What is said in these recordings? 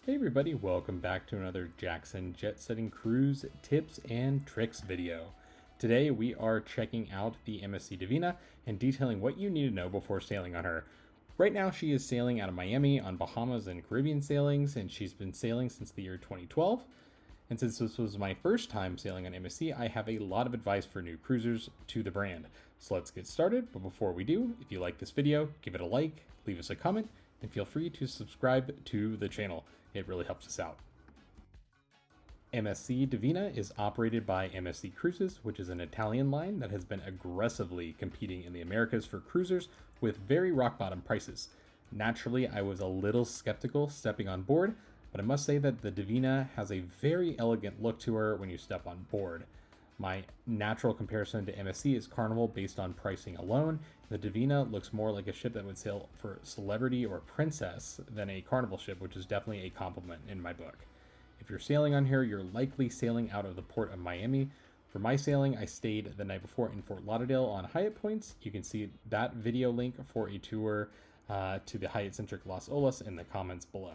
Hey everybody, welcome back to another Jackson Jet Setting Cruise Tips and Tricks video. Today we are checking out the MSC Divina and detailing what you need to know before sailing on her. Right now she is sailing out of Miami on Bahamas and Caribbean sailings, and she's been sailing since the year 2012. And since this was my first time sailing on MSC, I have a lot of advice for new cruisers to the brand. So let's get started, but before we do, if you like this video, give it a like, leave us a comment, and feel free to subscribe to the channel. It really helps us out. MSC Divina is operated by MSC Cruises, which is an Italian line that has been aggressively competing in the Americas for cruisers with very rock bottom prices. Naturally, I was a little skeptical stepping on board, but I must say that the Divina has a very elegant look to her when you step on board. My natural comparison to MSC is Carnival based on pricing alone. The Divina looks more like a ship that would sail for celebrity or princess than a Carnival ship, which is definitely a compliment in my book. If you're sailing on here, you're likely sailing out of the port of Miami. For my sailing, I stayed the night before in Fort Lauderdale on Hyatt points. You can see that video link for a tour to the Hyatt-centric Las Olas in the comments below.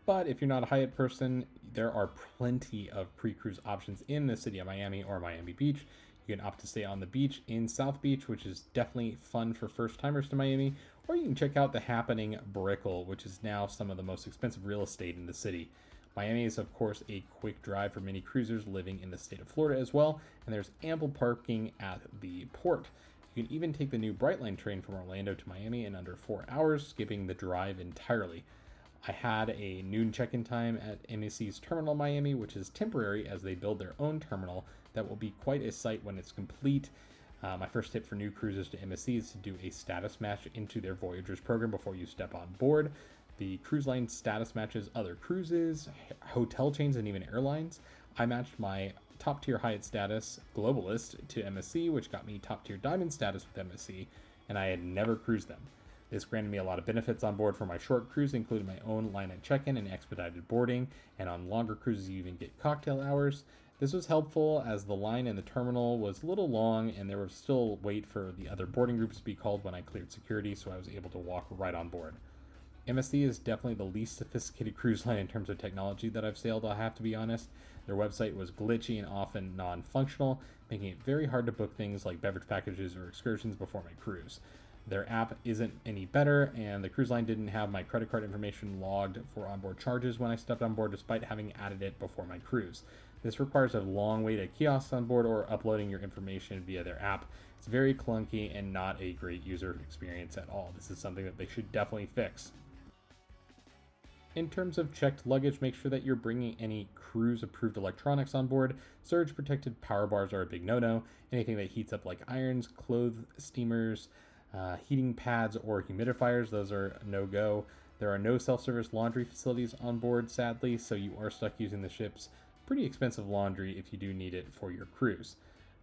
But if you're not a Hyatt person, there are plenty of pre-cruise options in the city of Miami or Miami Beach. You can opt to stay on the beach in South Beach, which is definitely fun for first-timers to Miami, or you can check out the happening Brickell, which is now some of the most expensive real estate in the city. Miami is, of course, a quick drive for many cruisers living in the state of Florida as well, and there's ample parking at the port. You can even take the new Brightline train from Orlando to Miami in under 4 hours, skipping the drive entirely. I had a noon check-in time at MSC's terminal Miami, which is temporary as they build their own terminal that will be quite a sight when it's complete. My first tip for new cruisers to MSC is to do a status match into their Voyagers program before you step on board. The cruise line status matches other cruises, hotel chains, and even airlines. I matched my top tier Hyatt status Globalist to MSC, which got me top tier Diamond status with MSC, and I had never cruised them. This granted me a lot of benefits on board for my short cruise, including my own line at check-in and expedited boarding, and on longer cruises you even get cocktail hours. This was helpful as the line in the terminal was a little long and there was still wait for the other boarding groups to be called when I cleared security, so I was able to walk right on board. MSC is definitely the least sophisticated cruise line in terms of technology that I've sailed, I have to be honest. Their website was glitchy and often non-functional, making it very hard to book things like beverage packages or excursions before my cruise. Their app isn't any better, and the cruise line didn't have my credit card information logged for onboard charges when I stepped on board, despite having added it before my cruise. This requires a long wait at kiosks on board or uploading your information via their app. It's very clunky and not a great user experience at all. This is something that they should definitely fix. In terms of checked luggage, make sure that you're bringing any cruise-approved electronics on board. Surge-protected power bars are a big no-no. Anything that heats up like irons, clothes steamers, heating pads, or humidifiers, those are no-go. There are no self-service laundry facilities on board, sadly, so you are stuck using the ship's pretty expensive laundry if you do need it for your cruise.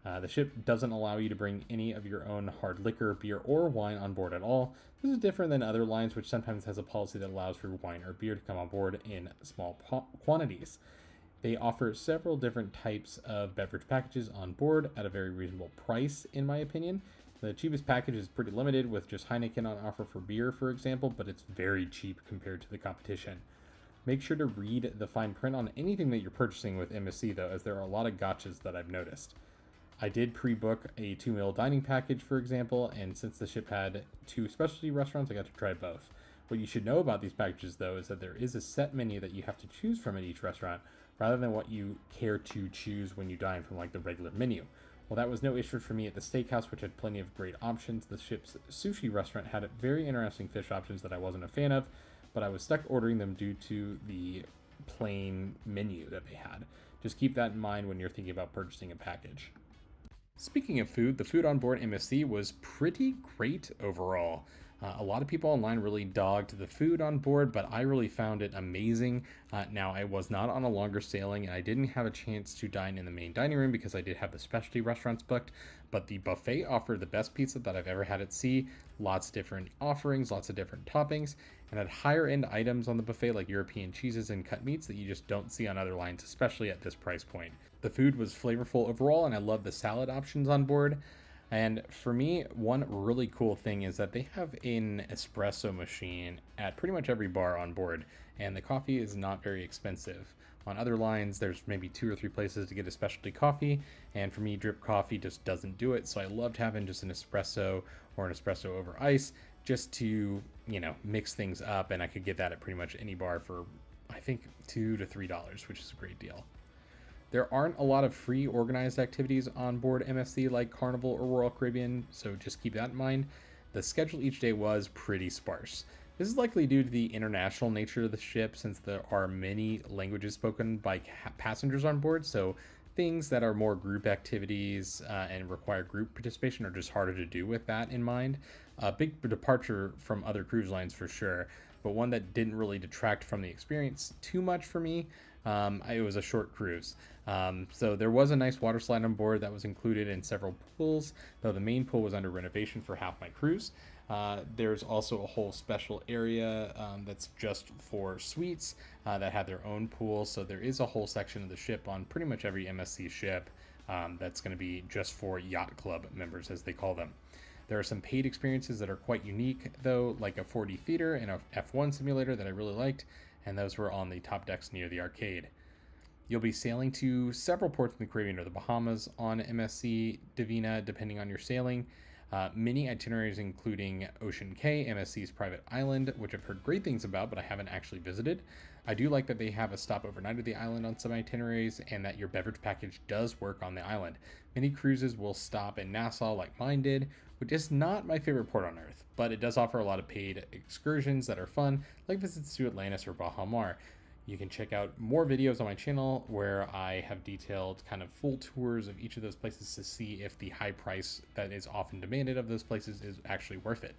The ship doesn't allow you to bring any of your own hard liquor, beer, or wine on board at all. This is different than other lines, which sometimes has a policy that allows for wine or beer to come on board in small quantities. They offer several different types of beverage packages on board at a very reasonable price, in my opinion. The cheapest package is pretty limited, with just Heineken on offer for beer, for example, but it's very cheap compared to the competition. Make sure to read the fine print on anything that you're purchasing with MSC, though, as there are a lot of gotchas that I've noticed. I did pre-book a 2-meal dining package, for example, and since the ship had 2 specialty restaurants, I got to try both. What you should know about these packages, though, is that there is a set menu that you have to choose from at each restaurant, rather than what you care to choose when you dine from like the regular menu. Well, that was no issue for me at the steakhouse, which had plenty of great options. The ship's sushi restaurant had very interesting fish options that I wasn't a fan of, but I was stuck ordering them due to the plain menu that they had. Just keep that in mind when you're thinking about purchasing a package. Speaking of food, the food on board MSC was pretty great overall. A lot of people online really dogged the food on board, but I really found it amazing. Now, I was not on a longer sailing, and I didn't have a chance to dine in the main dining room because I did have the specialty restaurants booked, but the buffet offered the best pizza that I've ever had at sea. Lots of different offerings, lots of different toppings, and had higher end items on the buffet like European cheeses and cut meats that you just don't see on other lines, especially at this price point. The food was flavorful overall, and I love the salad options on board. And for me, one really cool thing is that they have an espresso machine at pretty much every bar on board, and the coffee is not very expensive. On other lines, there's maybe 2 or 3 places to get a specialty coffee, and for me, drip coffee just doesn't do it. So I loved having just an espresso or an espresso over ice just to, mix things up, and I could get that at pretty much any bar for, I think, $2 to $3, which is a great deal. There aren't a lot of free organized activities on board MSC like Carnival or Royal Caribbean, so just keep that in mind. The schedule each day was pretty sparse. This is likely due to the international nature of the ship, since there are many languages spoken by passengers on board, so things that are more group activities and require group participation are just harder to do with that in mind. A big departure from other cruise lines for sure, but one that didn't really detract from the experience too much for me. It was a short cruise. So there was a nice water slide on board that was included in several pools, though the main pool was under renovation for half my cruise. There's also a whole special area that's just for suites that had their own pool. So there is a whole section of the ship on pretty much every MSC ship that's going to be just for yacht club members, as they call them. There are some paid experiences that are quite unique, though, like a 4D theater and a F1 simulator that I really liked, and those were on the top decks near the arcade. You'll be sailing to several ports in the Caribbean or the Bahamas on MSC Divina, depending on your sailing. Many itineraries including Ocean Cay, MSC's private island, which I've heard great things about, but I haven't actually visited. I do like that they have a stop overnight at the island on some itineraries, and that your beverage package does work on the island. Many cruises will stop in Nassau like mine did, which is not my favorite port on earth, but it does offer a lot of paid excursions that are fun, like visits to Atlantis or Baha Mar. You can check out more videos on my channel where I have detailed kind of full tours of each of those places to see if the high price that is often demanded of those places is actually worth it.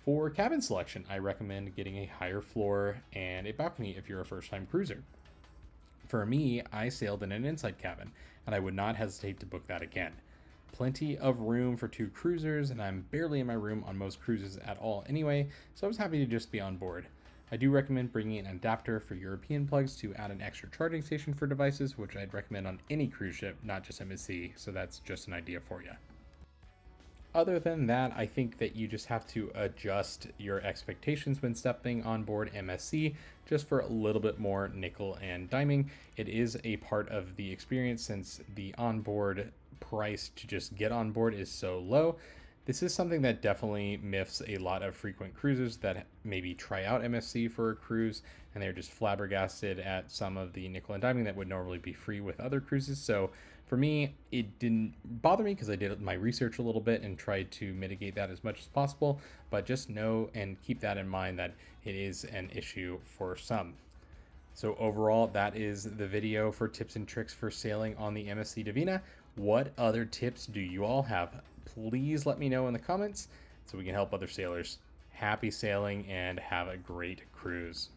For cabin selection, I recommend getting a higher floor and a balcony if you're a first-time cruiser. For me, I sailed in an inside cabin, and I would not hesitate to book that again. Plenty of room for 2 cruisers, and I'm barely in my room on most cruises at all anyway, so I was happy to just be on board. I do recommend bringing an adapter for European plugs to add an extra charging station for devices, which I'd recommend on any cruise ship, not just MSC, so that's just an idea for you. Other than that, I think that you just have to adjust your expectations when stepping on board MSC just for a little bit more nickel and diming. It is a part of the experience since the onboard price to just get on board is so low. This is something that definitely miffs a lot of frequent cruisers that maybe try out MSC for a cruise and they're just flabbergasted at some of the nickel and diming that would normally be free with other cruises. So for me, it didn't bother me because I did my research a little bit and tried to mitigate that as much as possible, but just know and keep that in mind that it is an issue for some. So overall, that is the video for tips and tricks for sailing on the MSC Divina. What other tips do you all have? Please let me know in the comments so we can help other sailors. Happy sailing and have a great cruise.